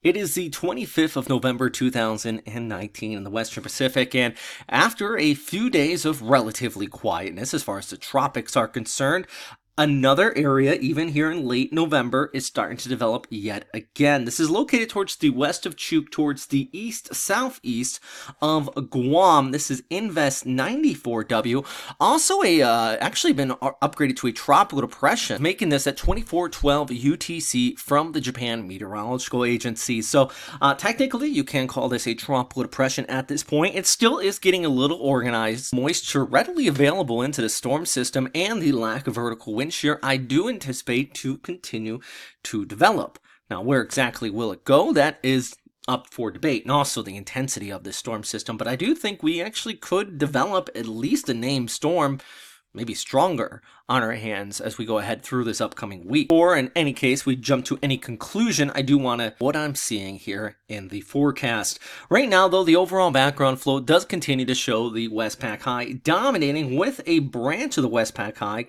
It is the 25th of November 2019 in the Western Pacific, and after a few days of relatively quietness as far as the tropics are concerned, another area, even here in late November, is starting to develop yet again. This is located towards the west of Chuuk, towards the east-southeast of Guam. This is Invest 94W. Also actually been upgraded to a tropical depression, making this at 2412 UTC from the Japan Meteorological Agency. So technically, you can call this a tropical depression at this point. It still is getting a little organized. Moisture readily available into the storm system and the lack of vertical wind shear, I do anticipate to continue to develop. Now, where exactly will it go? That is up for debate, and also the intensity of this storm system. But I do think we actually could develop at least a named storm, maybe stronger, on our hands as we go ahead through this upcoming week. Or in any case, we jump to any conclusion, I do want to what I'm seeing here in the forecast. Right now, though, the overall background flow does continue to show the Westpac High dominating, with a branch of the Westpac High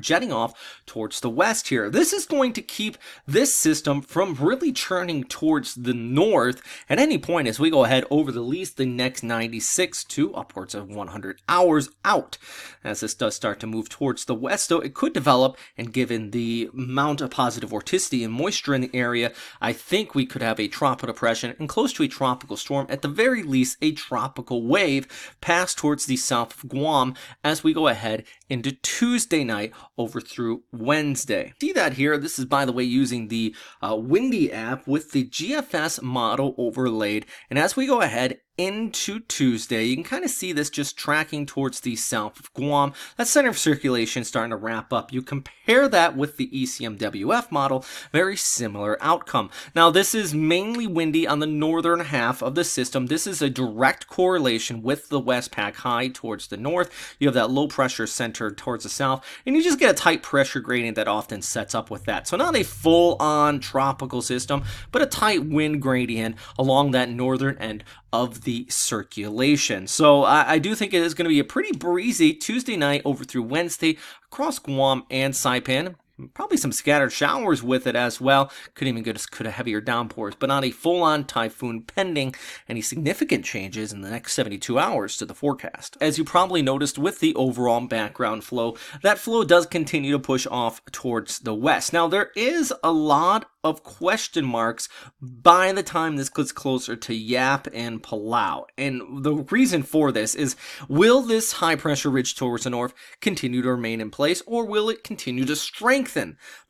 jetting off towards the west here. This is going to keep this system from really churning towards the north at any point as we go ahead over at least the next 96 to upwards of 100 hours out. As this does start to move towards the west, though, it could develop, and given the amount of positive vorticity and moisture in the area, I think we could have a tropical depression and close to a tropical storm, at the very least a tropical wave, pass towards the south of Guam as we go ahead into Tuesday night over through Wednesday. See that here? This is, by the way, using the Windy app with the GFS model overlaid, and as we go ahead into Tuesday, you can kind of see this just tracking towards the south of Guam. That center of circulation starting to wrap up. You compare that with the ECMWF model, very similar outcome. Now, this is mainly windy on the northern half of the system. This is a direct correlation with the Westpac High towards the north. You have that low pressure centered towards the south, and you just get a tight pressure gradient that often sets up with that. So not a full-on tropical system, but a tight wind gradient along that northern end of the circulation. So I do think it is going to be a pretty breezy Tuesday night over through Wednesday across Guam and Saipan. Probably some scattered showers with it as well. Could even get a heavier downpours, but not a full-on typhoon pending any significant changes in the next 72 hours to the forecast. As you probably noticed with the overall background flow, that flow does continue to push off towards the west. Now, there is a lot of question marks by the time this gets closer to Yap and Palau. And the reason for this is, will this high pressure ridge towards the north continue to remain in place, or will it continue to strengthen?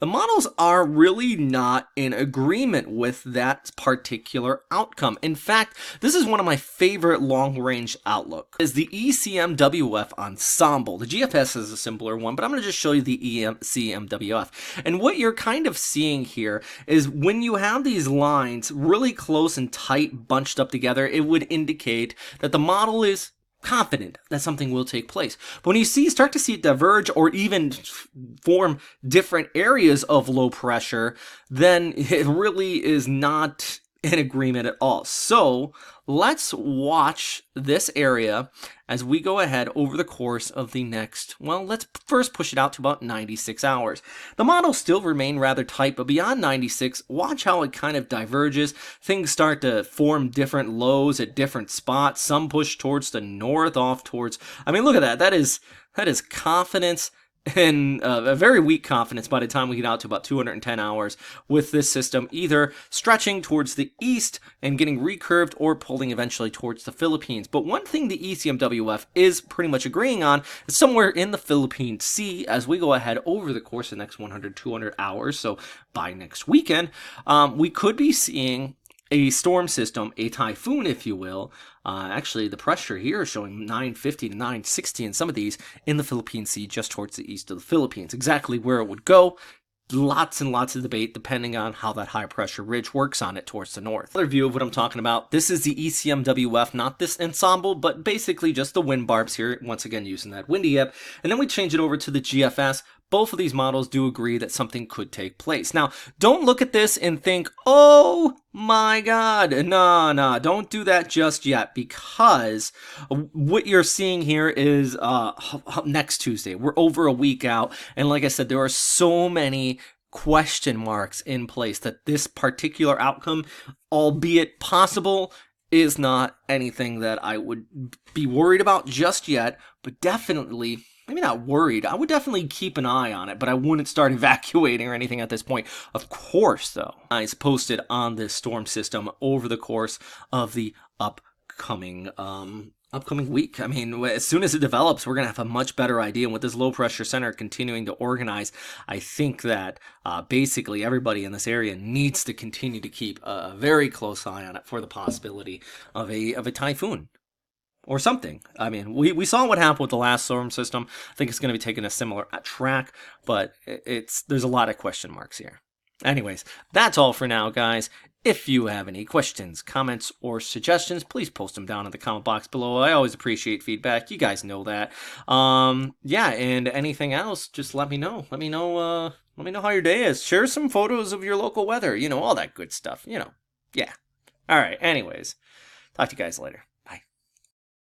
The models are really not in agreement with that particular outcome. In fact, this is one of my favorite long-range outlook, is the ECMWF ensemble. The GFS is a simpler one, but I'm going to just show you the ECMWF. And what you're kind of seeing here is when you have these lines really close and tight bunched up together, it would indicate that the model is confident that something will take place. But when you start to see it diverge or even form different areas of low pressure, then it really is not in agreement at all. So let's watch this area as we go ahead over the course of the next, well, let's first push it out to about 96 hours. The models still remain rather tight, but beyond 96, watch how it kind of diverges. Things start to form different lows at different spots. Some push towards the north, off towards, I mean, look at that. That is confidence, and a very weak confidence by the time we get out to about 210 hours with this system either stretching towards the east and getting recurved or pulling eventually towards the Philippines. But one thing the ECMWF is pretty much agreeing on is somewhere in the Philippine Sea as we go ahead over the course of the next 100, 200 hours. So by next weekend, we could be seeing a storm system, a typhoon, if you will. Actually, the pressure here is showing 950 to 960 in some of these in the Philippine Sea, just towards the east of the Philippines. Exactly where it would go, lots and lots of debate depending on how that high pressure ridge works on it towards the north. Another view of what I'm talking about, this is the ECMWF, not this ensemble, but basically just the wind barbs here, once again using that Windy app. And then we change it over to the GFS. Both of these models do agree that something could take place. Now, don't look at this and think, oh my God, no, don't do that just yet, because what you're seeing here is next Tuesday. We're over a week out, and like I said, there are so many question marks in place that this particular outcome, albeit possible, is not anything that I would be worried about just yet, but definitely, maybe not worried. I would definitely keep an eye on it, but I wouldn't start evacuating or anything at this point. Of course, though, eyes posted on this storm system over the course of the upcoming week. I mean, as soon as it develops, we're going to have a much better idea. And with this low pressure center continuing to organize, I think that basically everybody in this area needs to continue to keep a very close eye on it for the possibility of a typhoon or something. I mean, we saw what happened with the last storm system. I think it's going to be taking a similar track, but there's a lot of question marks here. Anyways, that's all for now, guys. If you have any questions, comments, or suggestions, please post them down in the comment box below. I always appreciate feedback. You guys know that. Yeah, and anything else, just let me know. Let me know how your day is. Share some photos of your local weather. All that good stuff. Yeah. All right. Anyways, talk to you guys later.